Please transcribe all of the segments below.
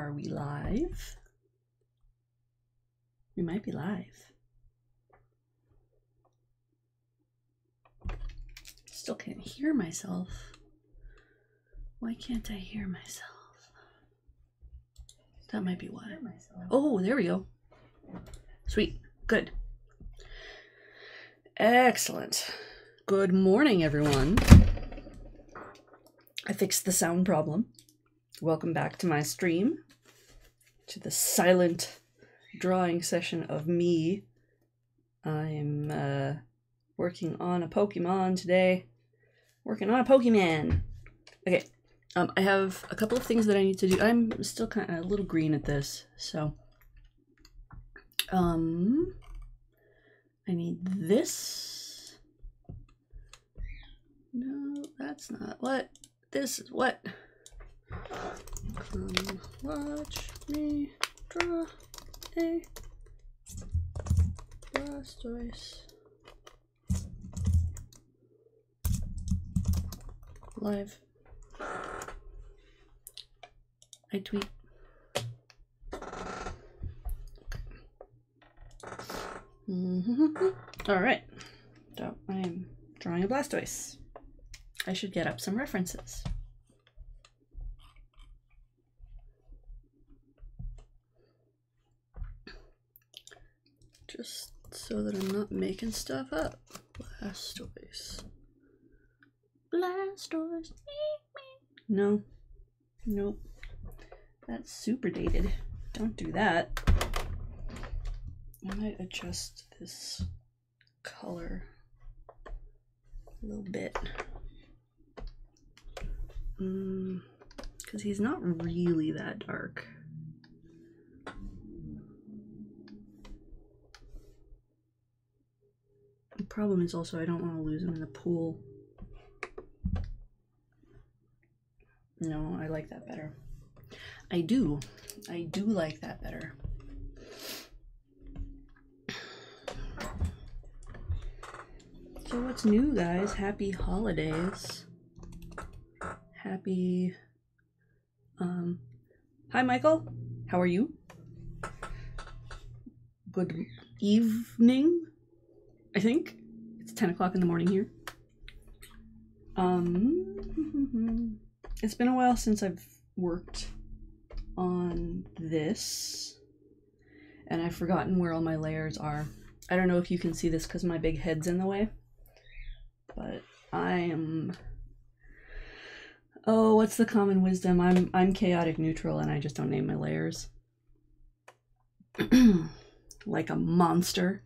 Are we live? We might be live. Still can't hear myself. Why can't I hear myself? That might be why. Oh, there we go. Sweet. Good. Excellent. Good morning, everyone. I fixed the sound problem. Welcome back to my stream, to the silent drawing session of me. I'm working on a Pokemon today. Working on a Pokemon. Okay, I have a couple of things that I need to do. I'm still kind of a little green at this, so I need this. No, that's not what. This is what. Watch me draw a Blastoise. Live. I tweet. Alright. So I am drawing a Blastoise. I should get up some references. Just so that I'm not making stuff up. Blastoise. Blastoise. No. Nope. That's super dated. Don't do that. I might adjust this color a little bit. Because he's not really that dark. The problem is also I don't want to lose him in the pool. No, I like that better. I do like that better. So what's new, guys? Happy holidays. Happy, hi Michael, how are you? Good evening, I think. It's 10 o'clock in the morning here. It's been a while since I've worked on this, and I've forgotten where all my layers are. I don't know if you can see this because my big head's in the way, but I am... Oh, what's the common wisdom? I'm chaotic neutral and I just don't name my layers. Like a monster.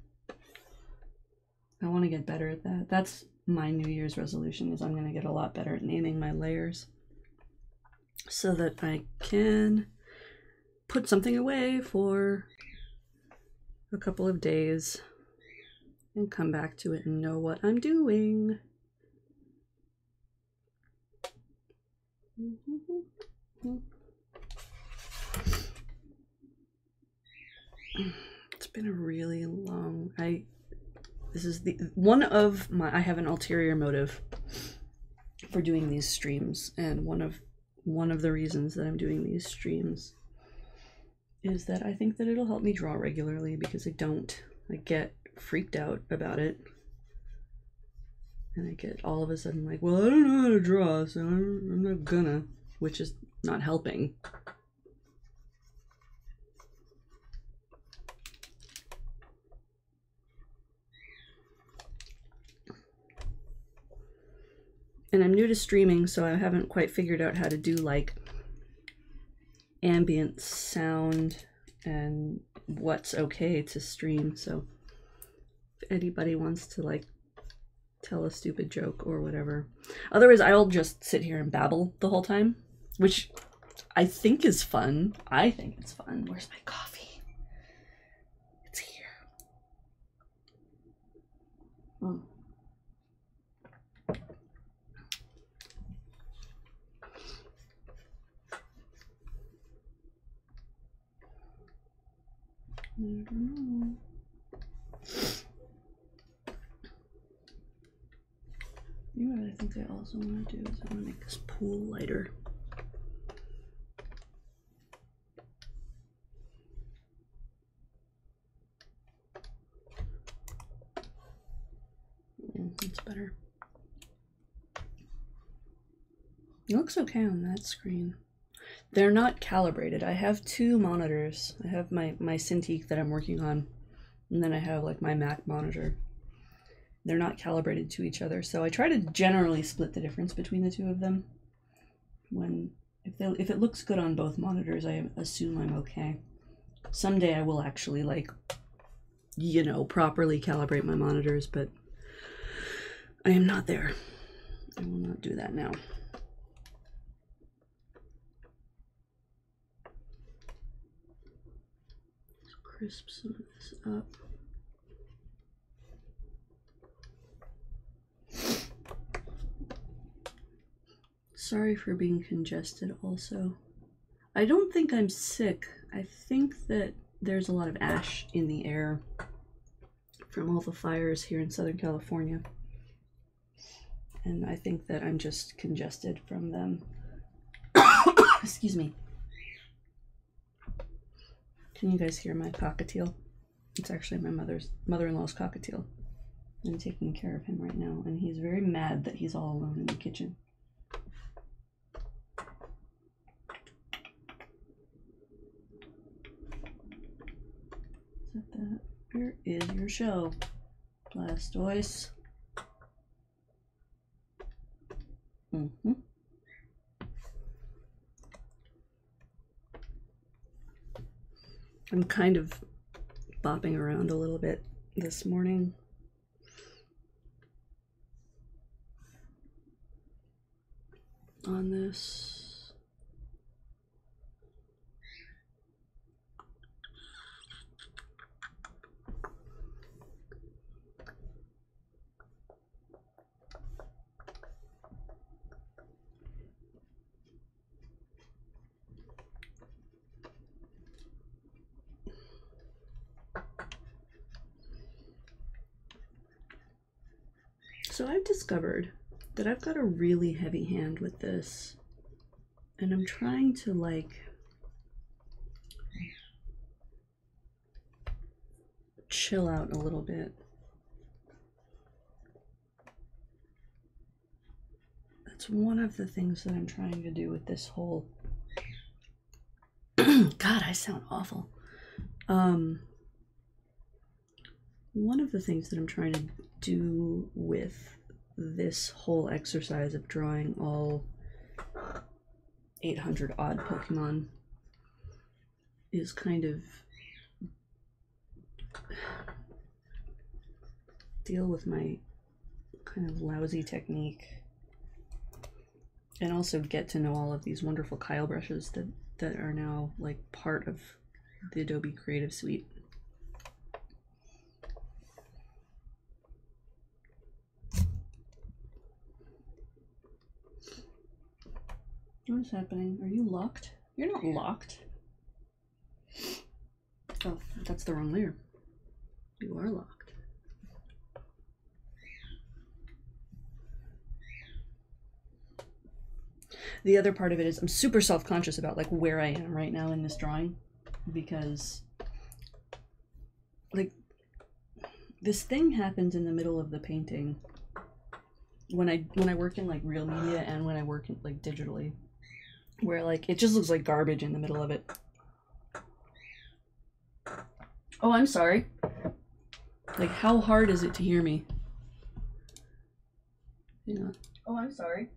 I want to get better at that. That's my New Year's resolution, is I'm going to get a lot better at naming my layers so that I can put something away for a couple of days and come back to it and know what I'm doing. It's been a really long... This is the one of my... I have an ulterior motive for doing these streams, and one of the reasons that I'm doing these streams is that I think that it'll help me draw regularly, because I don't. I get freaked out about it. And I get all of a sudden like, well, I don't know how to draw, so I'm not gonna, which is not helping. And I'm new to streaming, so I haven't quite figured out how to do like ambient sound and what's okay to stream. So if anybody wants to like tell a stupid joke or whatever. Otherwise, I'll just sit here and babble the whole time, which I think is fun. I think it's fun. Where's my coffee? It's here. Oh. I don't know. You know what I think I also want to do is I want to make this pool lighter. That's better. It looks okay on that screen. They're not calibrated. I have two monitors. I have my Cintiq that I'm working on, and then I have like my Mac monitor. They're not calibrated to each other, so I try to generally split the difference between the two of them. If it looks good on both monitors, I assume I'm okay. Someday I will actually, like, you know, properly calibrate my monitors, but I am not there. I will not do that now. Let's crisp some of this up. Sorry for being congested also. I don't think I'm sick. I think that there's a lot of ash in the air from all the fires here in Southern California. And I think that I'm just congested from them. Excuse me. Can you guys hear my cockatiel? It's actually my mother-in-law's cockatiel. I'm taking care of him right now, and he's very mad that he's all alone in the kitchen. Where is your show, Blastoise? I'm kind of bopping around a little bit this morning. On this. So I've discovered that I've got a really heavy hand with this, and I'm trying to like chill out a little bit. That's one of the things that I'm trying to do with this whole God, I sound awful. One of the things that I'm trying to do with this whole exercise of drawing all 800 odd Pokemon is kind of deal with my kind of lousy technique and also get to know all of these wonderful Kyle brushes that are now like part of the Adobe Creative Suite. What is happening? Are you locked? You're not locked. Oh, that's the wrong layer. You are locked. The other part of it is I'm super self-conscious about like where I am right now in this drawing, because like this thing happens in the middle of the painting when I work in like real media and when I work in, like digitally, where like it just looks like garbage in the middle of it. Oh, I'm sorry. Like, how hard is it to hear me? Yeah. Oh, I'm sorry.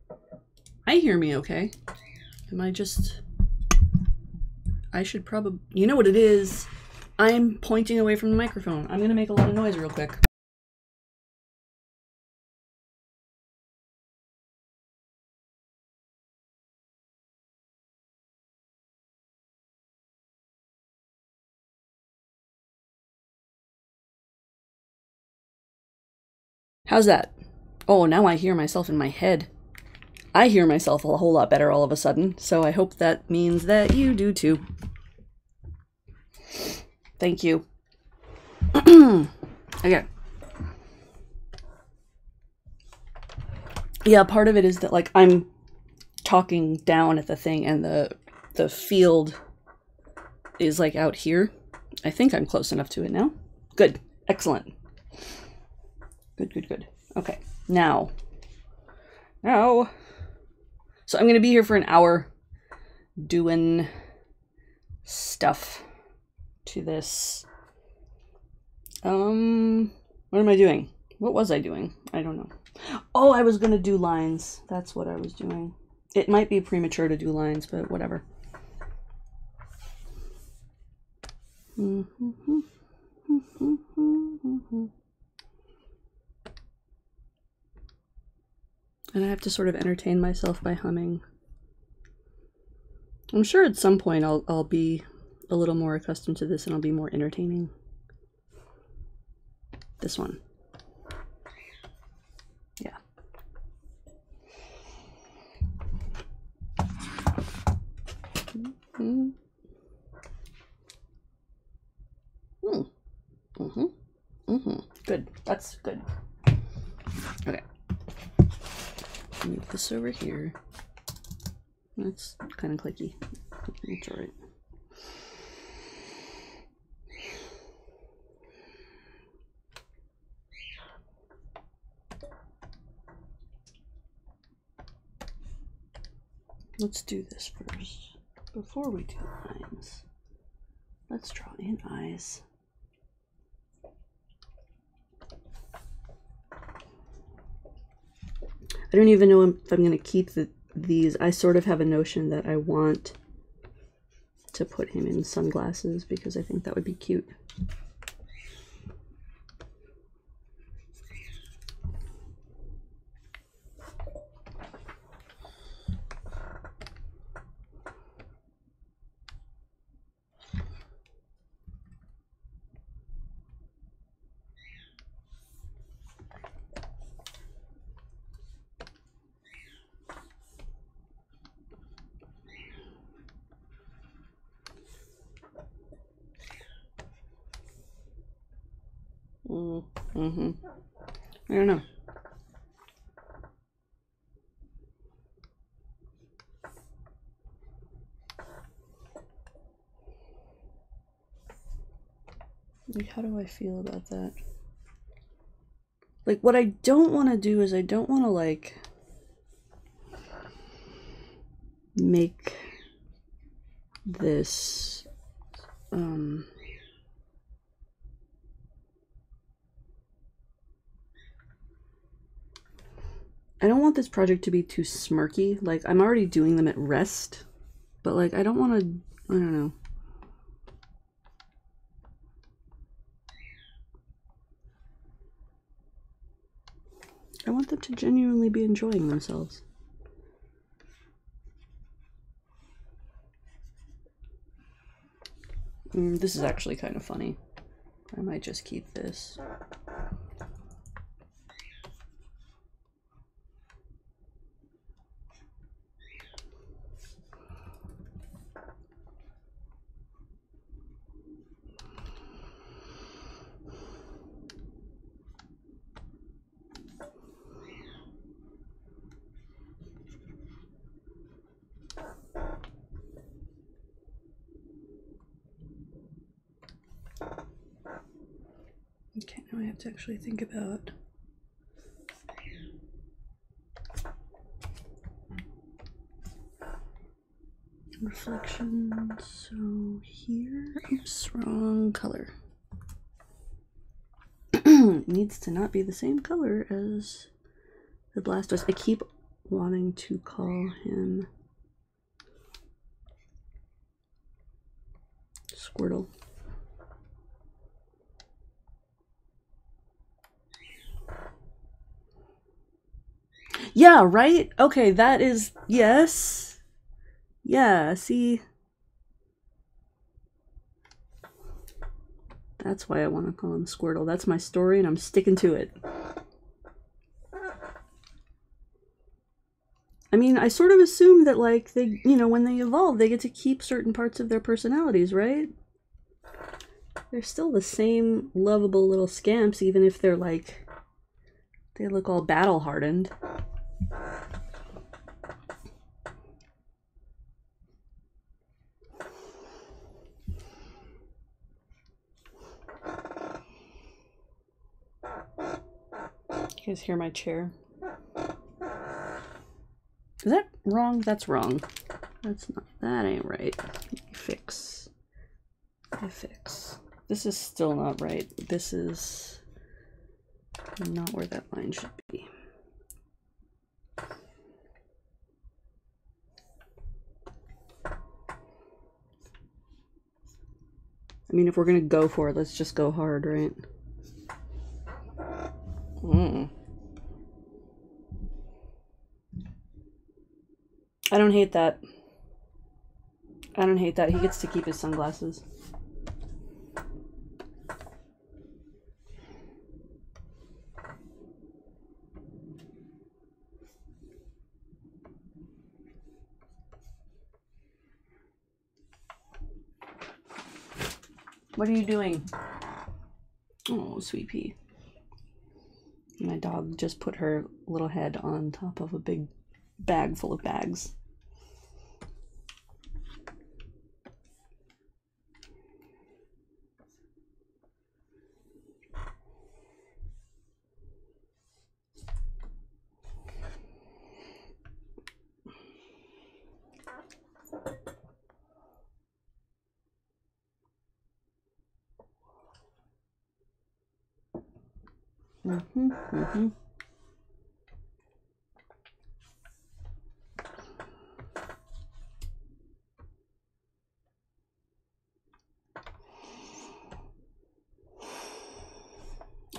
I hear me okay. Am I just... I should probably... You know what it is? I'm pointing away from the microphone. I'm gonna make a lot of noise real quick. How's that? Oh, now I hear myself in my head. I hear myself a whole lot better all of a sudden, so I hope that means that you do too. Thank you. Okay. Yeah, part of it is that like I'm talking down at the thing and the field is like out here. I think I'm close enough to it now. Good. Excellent. Good, good, good. Okay. Now. So I'm going to be here for an hour doing stuff to this. What am I doing? What was I doing? I don't know. Oh, I was going to do lines. That's what I was doing. It might be premature to do lines, but whatever. And I have to sort of entertain myself by humming. I'm sure at some point I'll be a little more accustomed to this and I'll be more entertaining. This one. Yeah. Good. That's good. Okay. Move this over here. That's kind of clicky. It's alright. Let's do this first. Before we do lines, let's draw in eyes. I don't even know if I'm going to keep these. I sort of have a notion that I want to put him in sunglasses because I think that would be cute. I don't know. Like, how do I feel about that? Like, what I don't want to do is I don't want to, like, make this, I don't want this project to be too smirky. Like, I'm already doing them at rest, but, like, I don't want to, I don't know. I want them to genuinely be enjoying themselves. This is actually kind of funny. I might just keep this. Okay, now I have to actually think about reflection. So here, oops, wrong color. Needs to not be the same color as the Blastoise. I keep wanting to call him Squirtle. Yeah, right? Okay, that is, yes. Yeah, see? That's why I want to call him Squirtle. That's my story and I'm sticking to it. I mean, I sort of assume that, like, they, you know, when they evolve, they get to keep certain parts of their personalities, right? They're still the same lovable little scamps, even if they're, like, they look all battle-hardened. You guys hear my chair? Is that wrong? That's wrong. That's not, that ain't right. Fix. Fix. This is still not right. This is not where that line should be. I mean, if we're gonna go for it, let's just go hard, right? I don't hate that. I don't hate that. He gets to keep his sunglasses. What are you doing? Oh, sweet pea. My dog just put her little head on top of a big bag full of bags.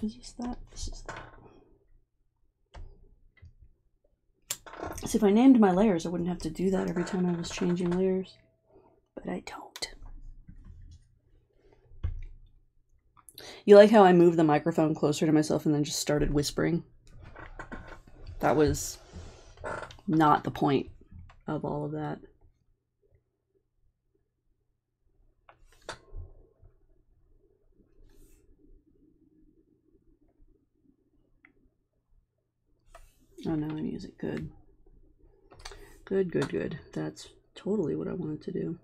Is this that? This is that. See, if I named my layers, I wouldn't have to do that every time I was changing layers. But I don't. You like how I moved the microphone closer to myself and then just started whispering? That was not the point of all of that. Oh, now I use it. Good. Good, good, good. That's totally what I wanted to do.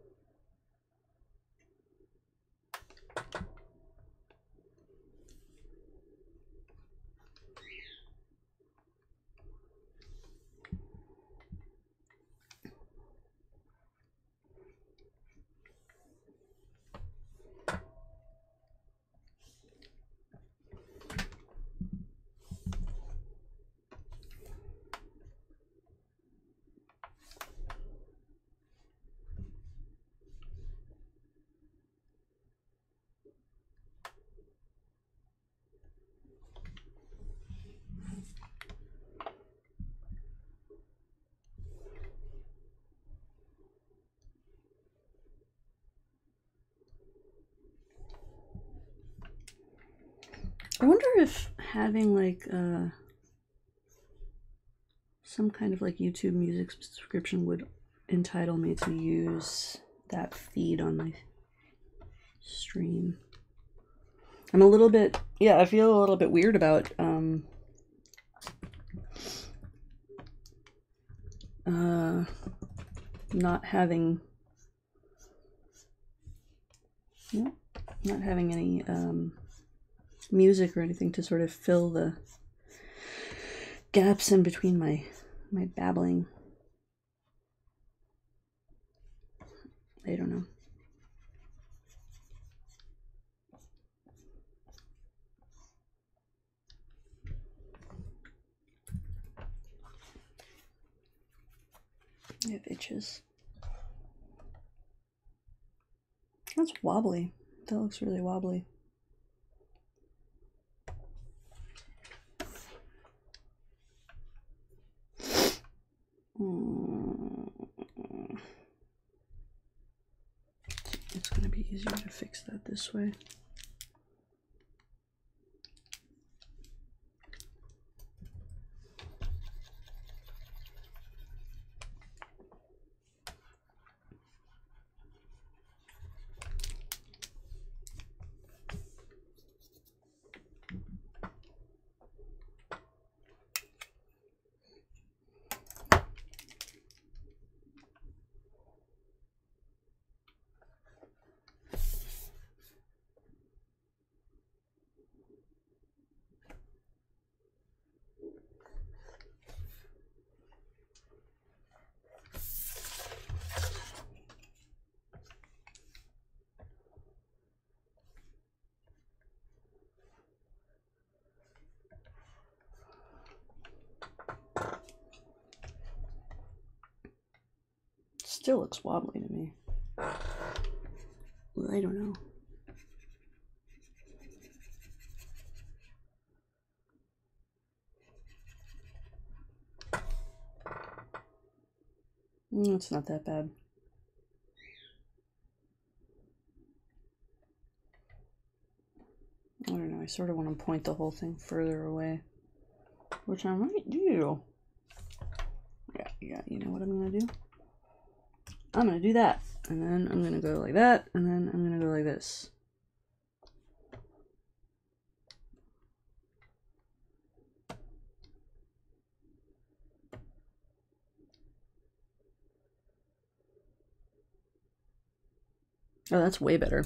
I wonder if having like some kind of like YouTube music subscription would entitle me to use that feed on my stream. I'm a little bit, yeah, I feel a little bit weird about not having any music or anything to sort of fill the gaps in between my babbling. I don't know. I have itches. That's wobbly. That looks really wobbly. It's going to be easier to fix that this way. Still looks wobbly to me. Well, I don't know. It's not that bad. I don't know, I sort of want to point the whole thing further away, which I might do. Yeah, you know what I'm going to do? I'm going to do that, and then I'm going to go like that, and then I'm going to go like this. Oh, that's way better.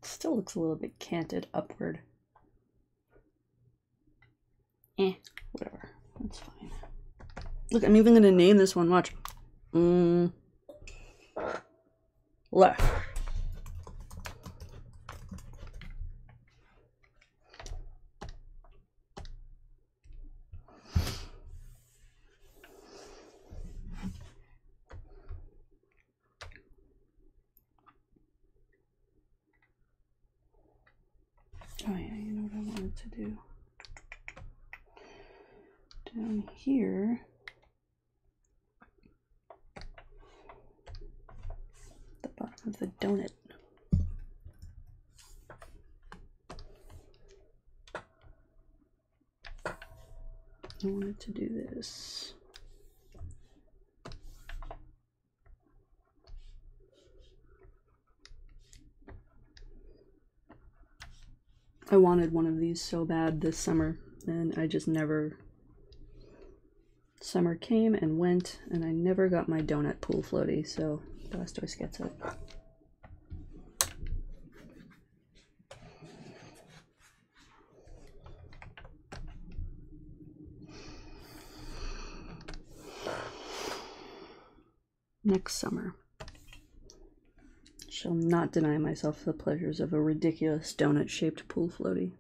Still looks a little bit canted upward. Whatever. That's fine. Look, I'm even going to name this one. Watch. Left. Oh yeah, you know what I wanted to do? Down here, the bottom of the donut. I wanted to do this. I wanted one of these so bad this summer, and I just never... Summer came and went, and I never got my donut pool floaty, so Blastoise gets it. Next summer. Shall not deny myself the pleasures of a ridiculous donut-shaped pool floaty.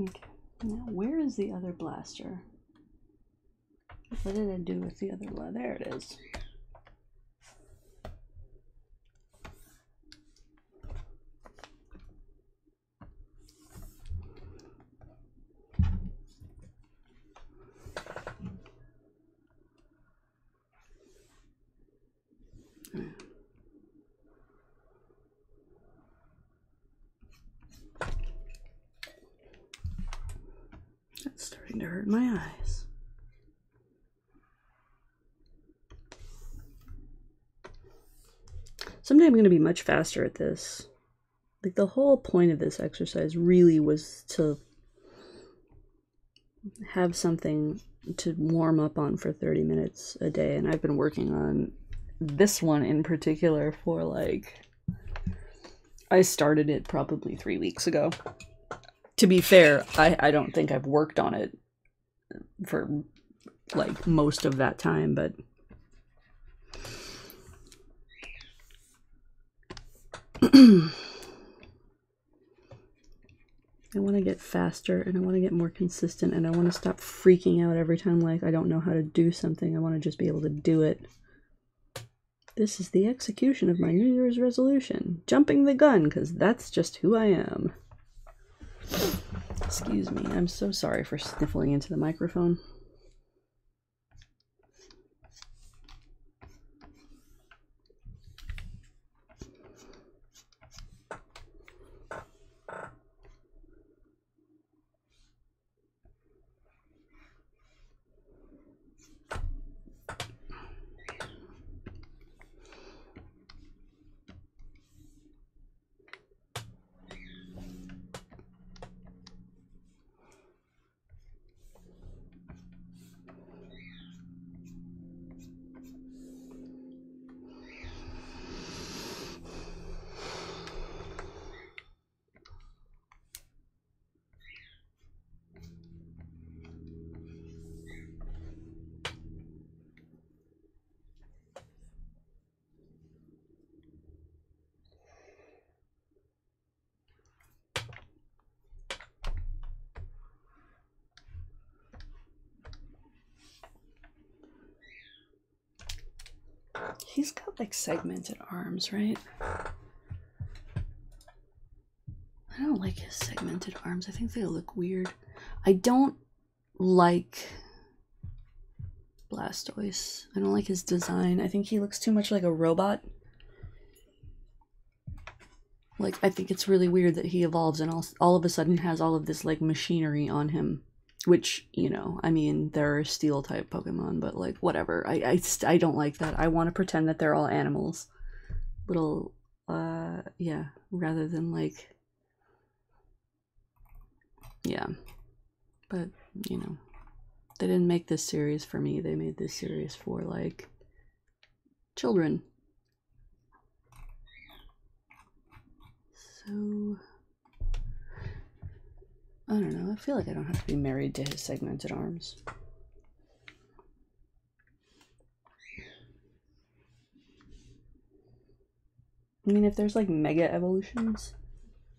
Okay, now where is the other blaster? What did I do with the other one? There it is. That's starting to hurt my eyes. Someday I'm going to be much faster at this. Like, the whole point of this exercise really was to have something to warm up on for 30 minutes a day, and I've been working on this one in particular for like, I started it probably 3 weeks ago. To be fair, I don't think I've worked on it for like most of that time, but I want to get faster, and I want to get more consistent, and I want to stop freaking out every time like I don't know how to do something. I want to just be able to do it. This is the execution of my New Year's resolution. Jumping the gun, because that's just who I am. Excuse me, I'm so sorry for sniffling into the microphone. He's got like segmented arms, right? I don't like his segmented arms. I think they look weird. I don't like Blastoise. I don't like his design. I think he looks too much like a robot. Like, I think it's really weird that he evolves and all of a sudden has all of this like machinery on him. Which, you know, I mean, there are steel type Pokemon, but like, whatever. I don't like that. I want to pretend that they're all animals. Little, yeah, rather than like, yeah. But, you know, they didn't make this series for me. They made this series for like children. So, I don't know. I feel like I don't have to be married to his segmented arms. I mean, if there's like mega evolutions,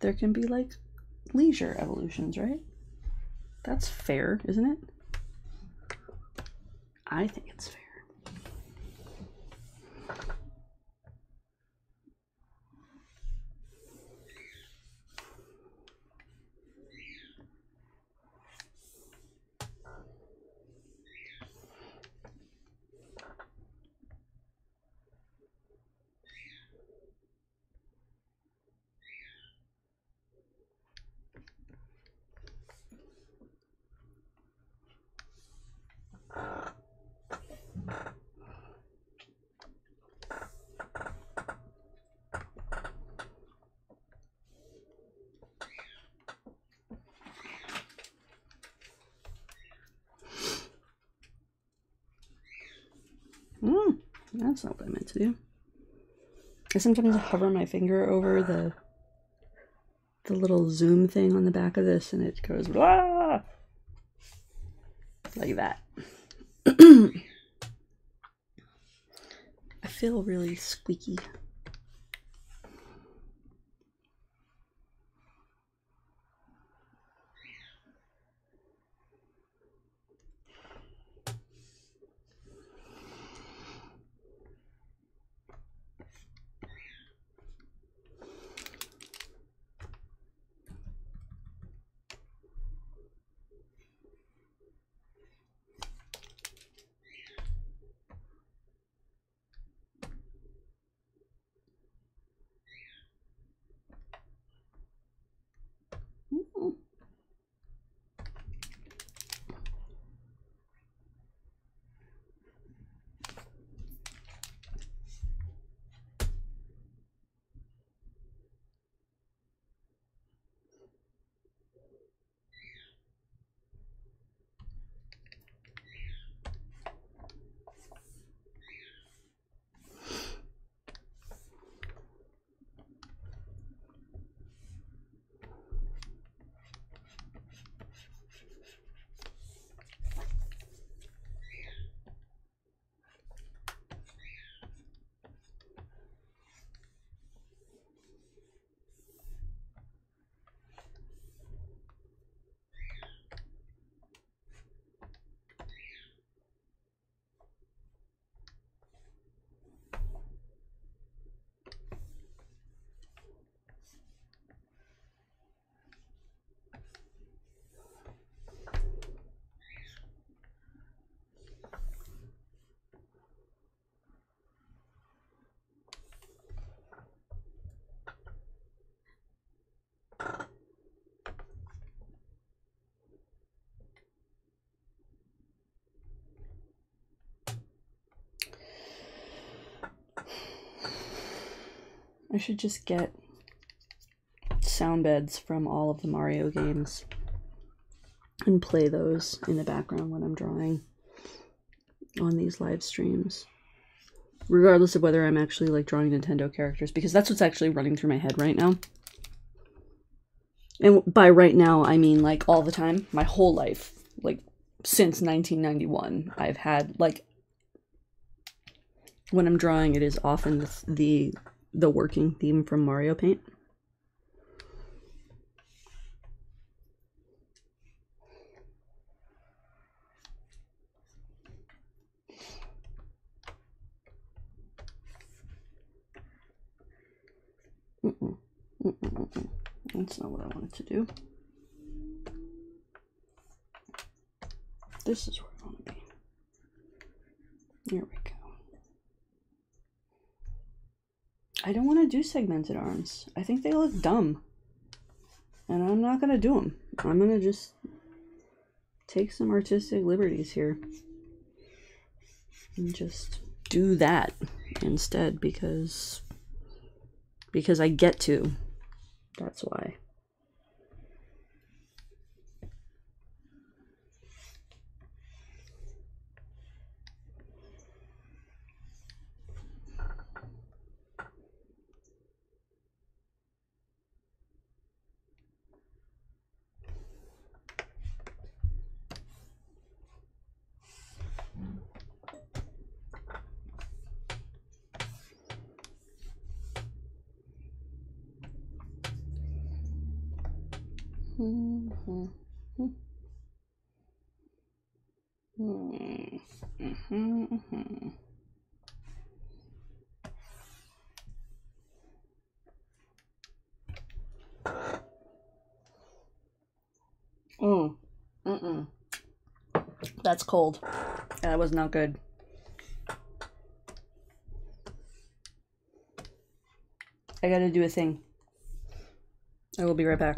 there can be like leisure evolutions, right? That's fair, isn't it? I think it's fair. That's not what I meant to do. I sometimes hover my finger over the little zoom thing on the back of this, and it goes blah, like that. I feel really squeaky. I should just get sound beds from all of the Mario games and play those in the background when I'm drawing on these live streams, regardless of whether I'm actually like drawing Nintendo characters, because that's what's actually running through my head right now. And by right now, I mean like all the time, my whole life, like since 1991, I've had like, when I'm drawing, it is often the working theme from Mario Paint. That's not what I wanted to do. This is where I want to be. Here we go. I don't want to do segmented arms. I think they look dumb. And I'm not going to do them. I'm going to just take some artistic liberties here. And just do that instead because I get to. That's why. That's cold. That was not good. I gotta do a thing. I will be right back.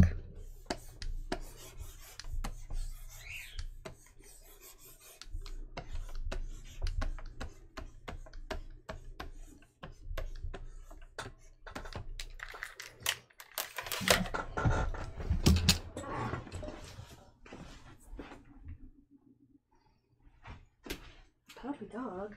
Puppy dog.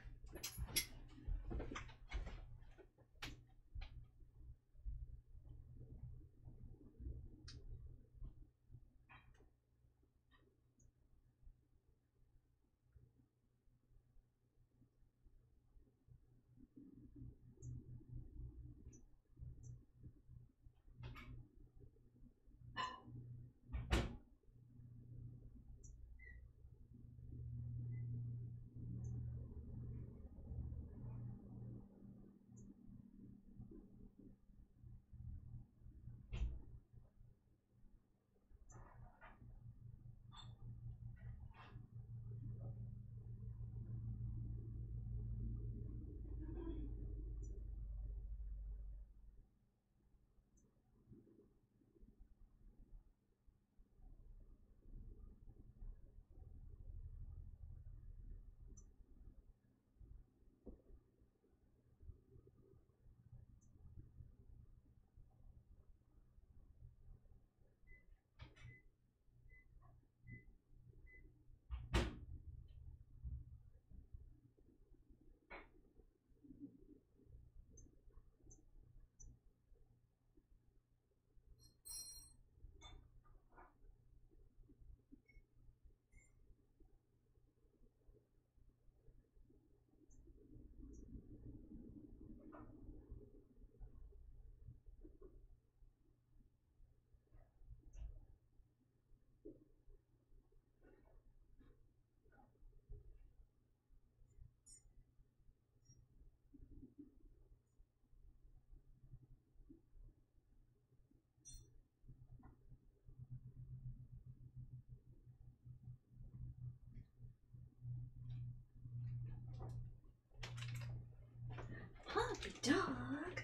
Dog.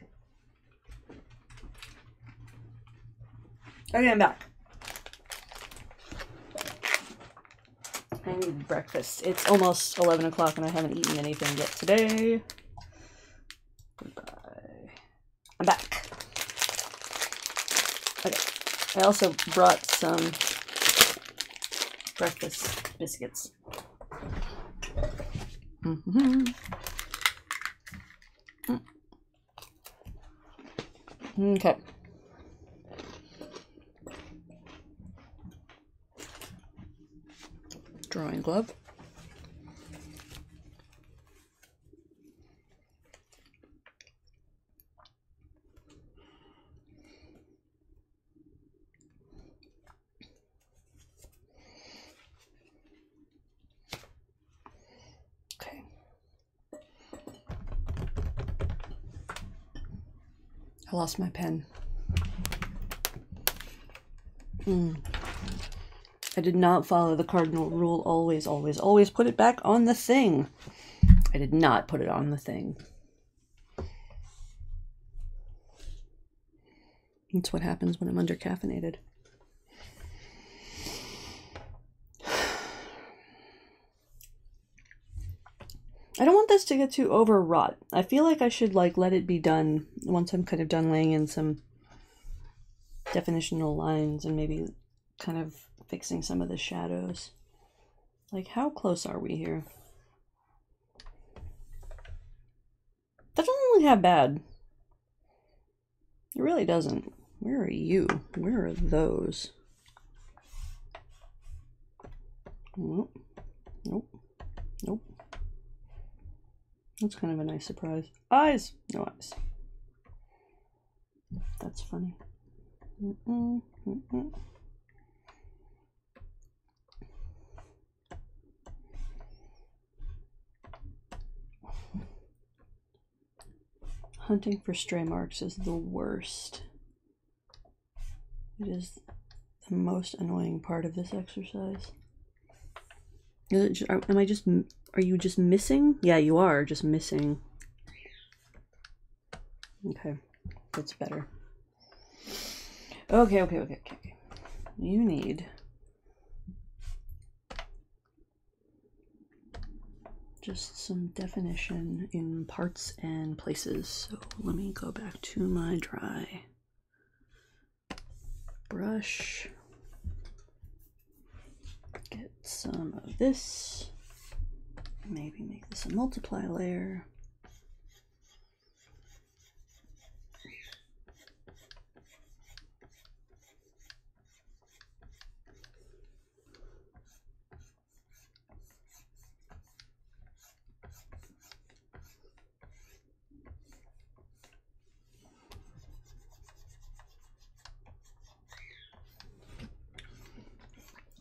Okay, I'm back. I need breakfast. It's almost 11 o'clock and I haven't eaten anything yet today. Goodbye. I'm back. I also brought some breakfast biscuits. Okay. Drawing glove. Okay. I lost my pen. I did not follow the cardinal rule. Always, always, always put it back on the thing. I did not put it on the thing. That's what happens when I'm undercaffeinated. I don't want this to get too overwrought. I feel like I should like let it be done once I'm kind of done laying in some definitional lines and maybe kind of fixing some of the shadows. Like, how close are we here? That doesn't look that bad. It really doesn't. Where are you? Where are those? Nope. Nope. Nope. That's kind of a nice surprise. Eyes! No eyes. That's funny. Hunting for stray marks is the worst. It is the most annoying part of this exercise. Is it just, are you just missing? Yeah, you are just missing. Okay, that's better. Okay. You need just some definition in parts and places. So let me go back to my dry brush. Get some of this. Maybe make this a multiply layer.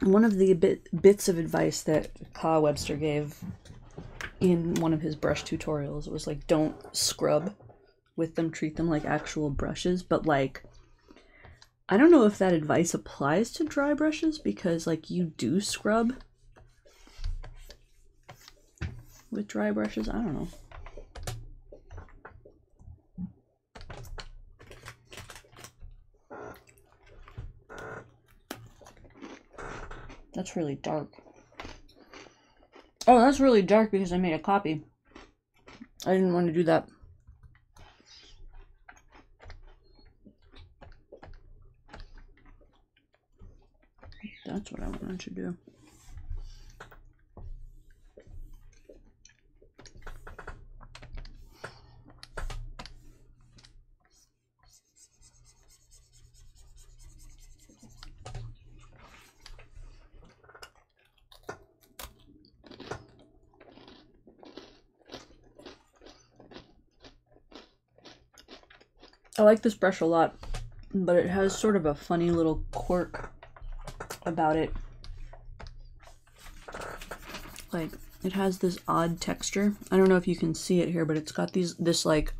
One of the bits of advice that Ka Webster gave in one of his brush tutorials was like, don't scrub with them, treat them like actual brushes. But like, I don't know if that advice applies to dry brushes, because like you do scrub with dry brushes. I don't know. That's really dark. Oh, that's really dark because I made a copy. I didn't want to do that. That's what I wanted to do. I like this brush a lot, but it has sort of a funny little quirk about it. Like, it has this odd texture. I don't know if you can see it here, but it's got this like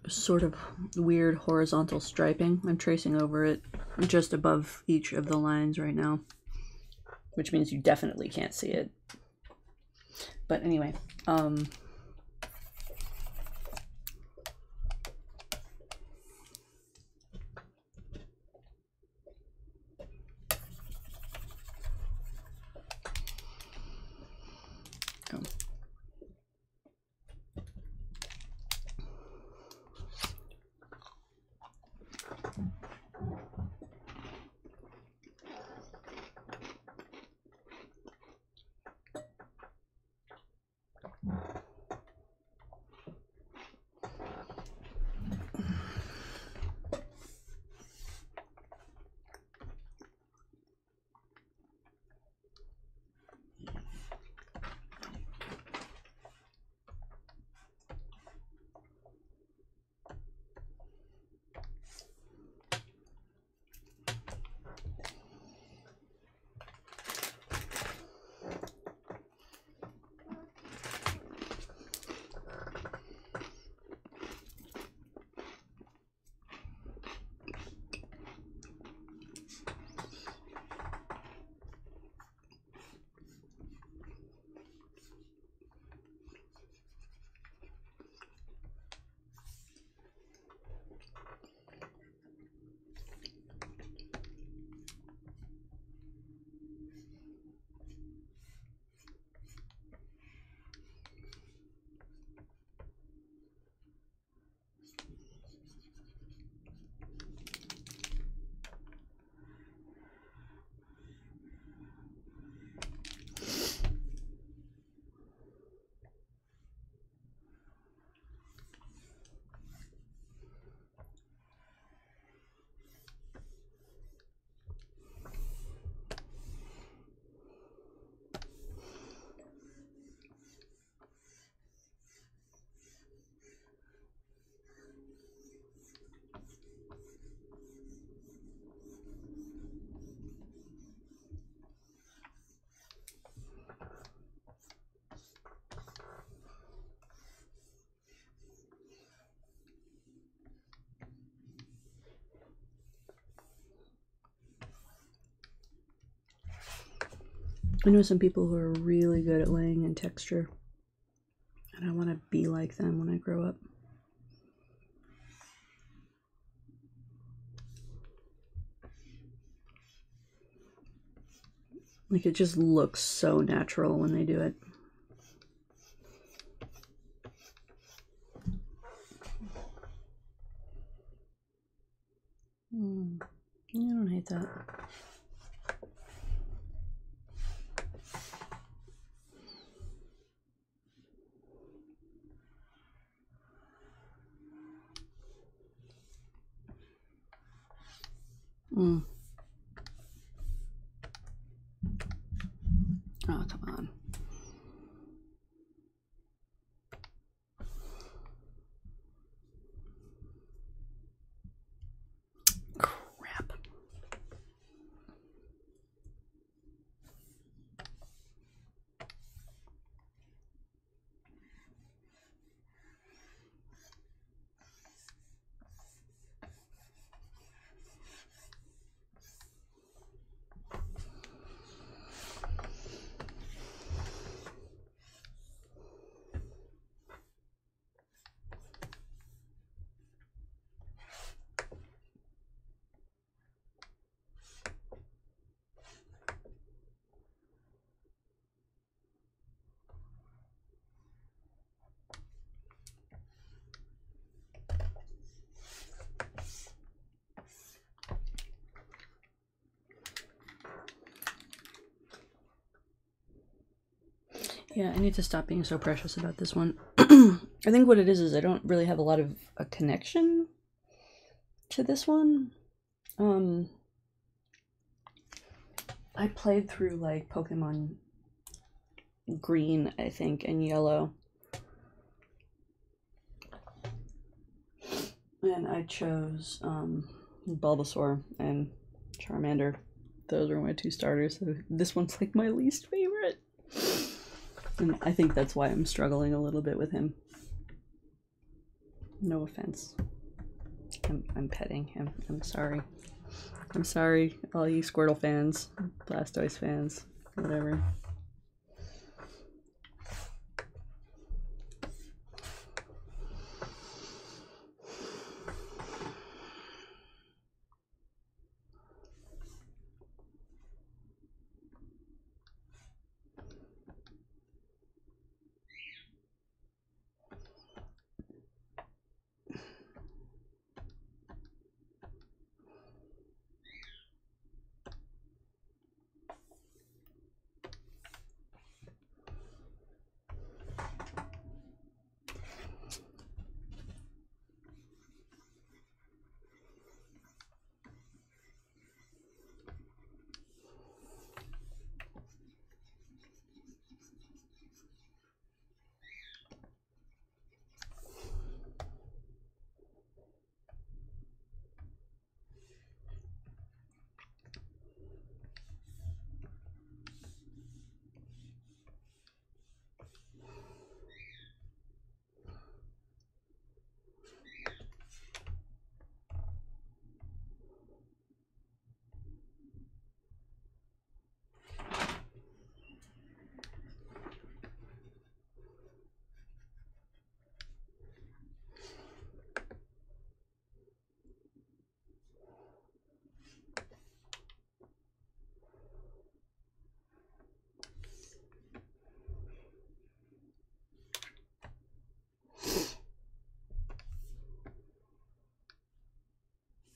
sort of weird horizontal striping. I'm tracing over it just above each of the lines right now, which means you definitely can't see it. But anyway, I know some people who are really good at laying in texture, and I want to be like them when I grow up. Like, it just looks so natural when they do it. I don't hate that. Oh, come on. Crap. Yeah, I need to stop being so precious about this one. I think what it is I don't really have a lot of a connection to this one. I played through like Pokemon Green, I think, and Yellow. And I chose Bulbasaur and Charmander. Those were my two starters, so this one's like my least favorite. And I think that's why I'm struggling a little bit with him. No offense. I'm petting him. I'm sorry. I'm sorry, all you Squirtle fans, Blastoise fans, whatever.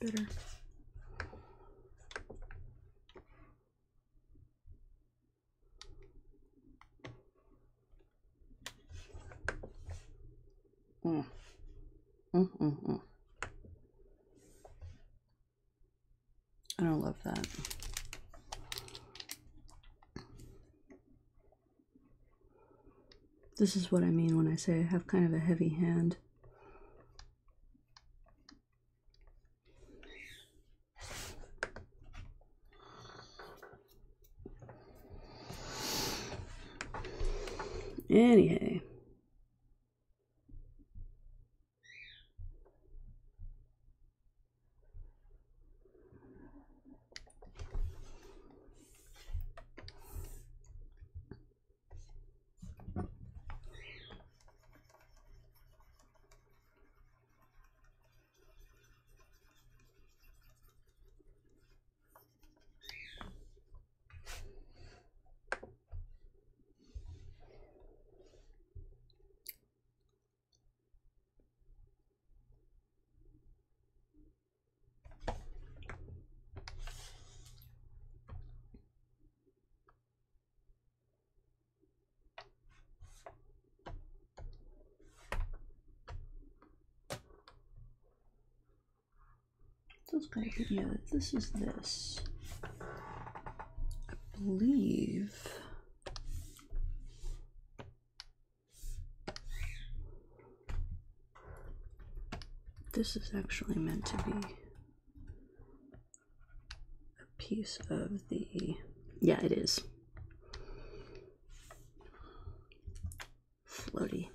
Bitter. I don't love that. This is what I mean when I say I have kind of a heavy hand. Anyhow. This guy, yeah, this is this. I believe. This is actually meant to be a piece of the, yeah, it is. Floaty.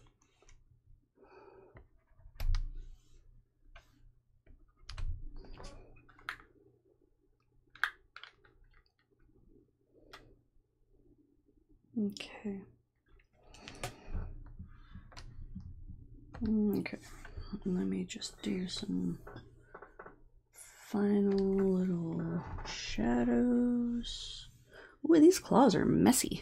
Okay. Okay. Let me just do some final little shadows. Ooh, these claws are messy.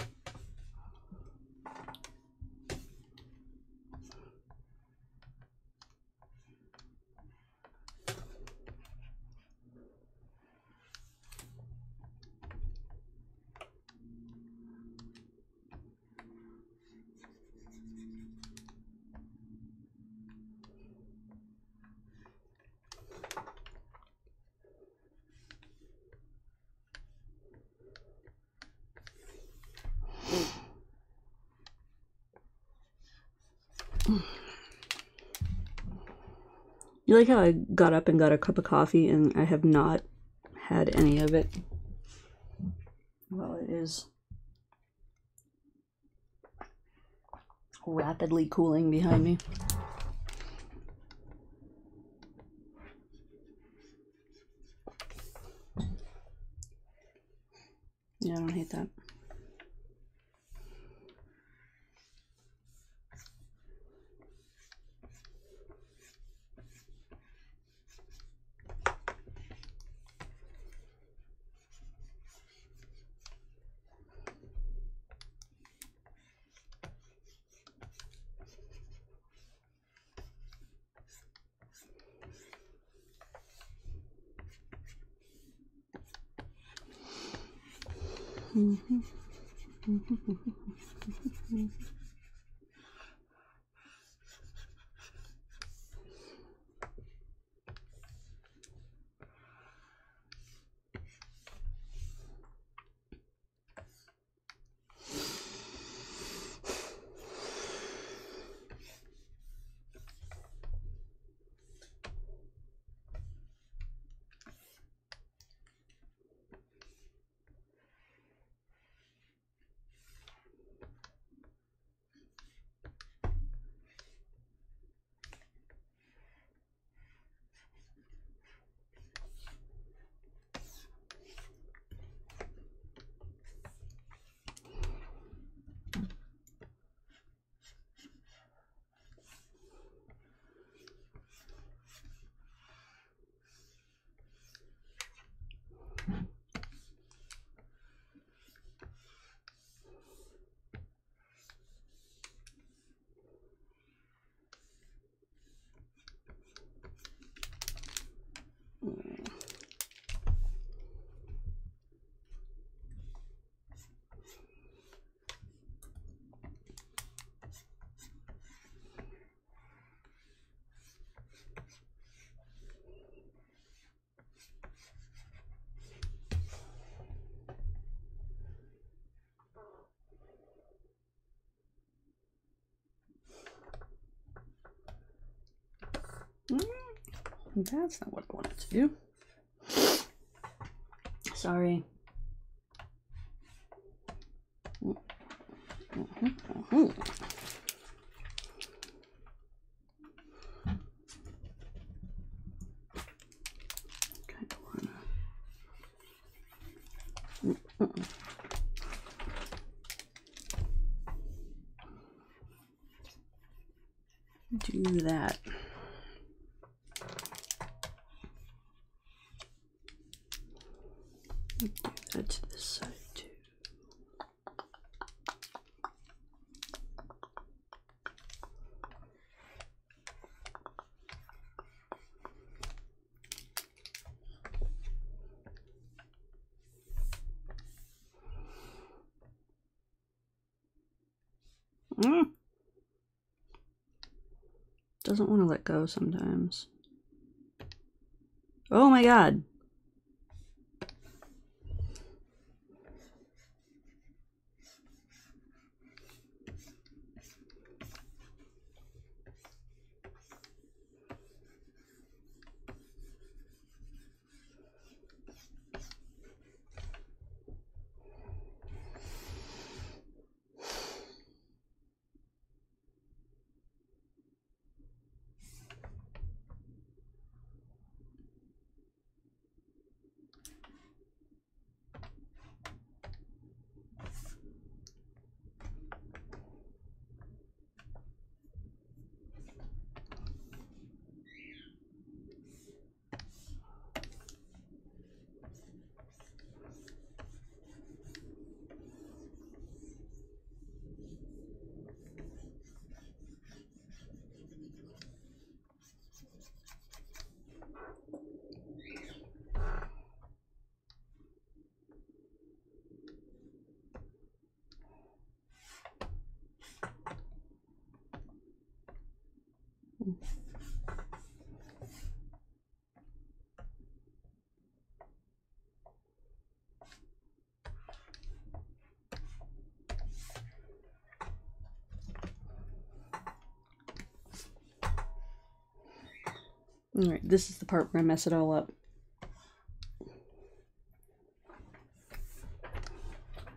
You like how I got up and got a cup of coffee and I have not had any of it? Well, it is rapidly cooling behind me. Yeah, I don't hate that. That's not what I wanted to do. Sorry. Do that. Do that to this side too. Doesn't want to let go sometimes. Oh my god. Alright, this is the part where I mess it all up.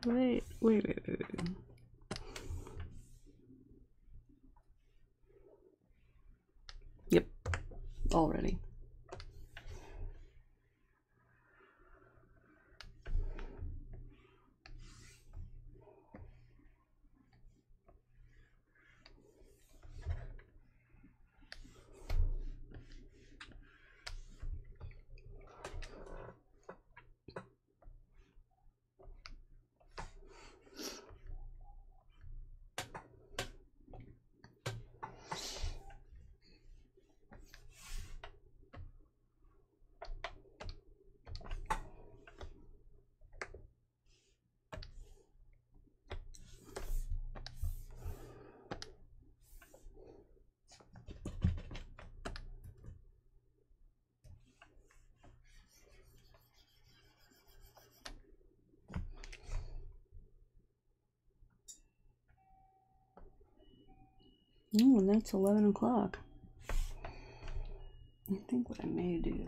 Wait. Yep, already. Oh, and that's 11 o'clock. I think what I may do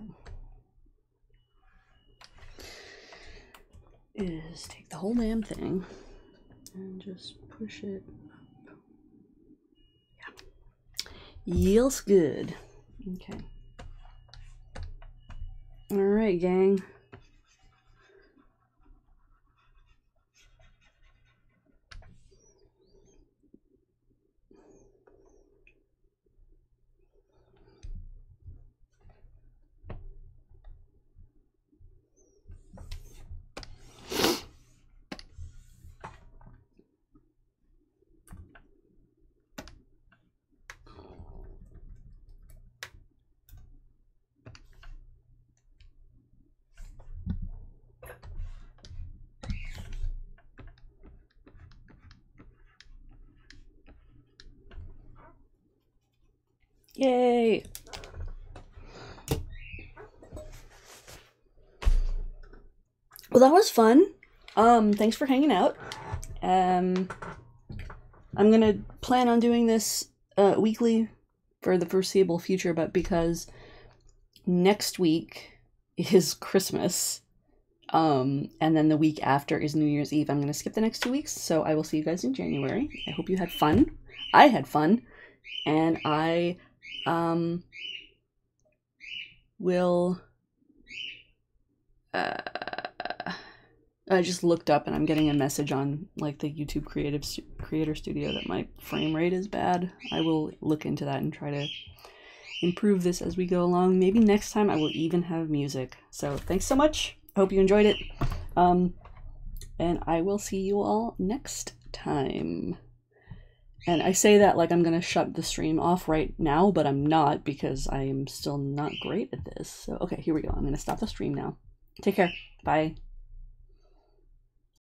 is take the whole damn thing and just push it up. Yeah. Yields good. Okay. Alright, gang. Yay! Well, that was fun. Thanks for hanging out. I'm gonna plan on doing this weekly for the foreseeable future, but because next week is Christmas, and then the week after is New Year's Eve, I'm gonna skip the next 2 weeks, so I will see you guys in January. I hope you had fun. I had fun, and I will I just looked up and I'm getting a message on like the YouTube Creator Studio that my frame rate is bad. I will look into that and try to improve this as we go along. Maybe next time I will even have music. So thanks so much. I hope you enjoyed it. And I will see you all next time. And I say that like I'm gonna shut the stream off right now, but I'm not, because I am still not great at this. So okay, here we go. I'm gonna stop the stream now. Take care. Bye.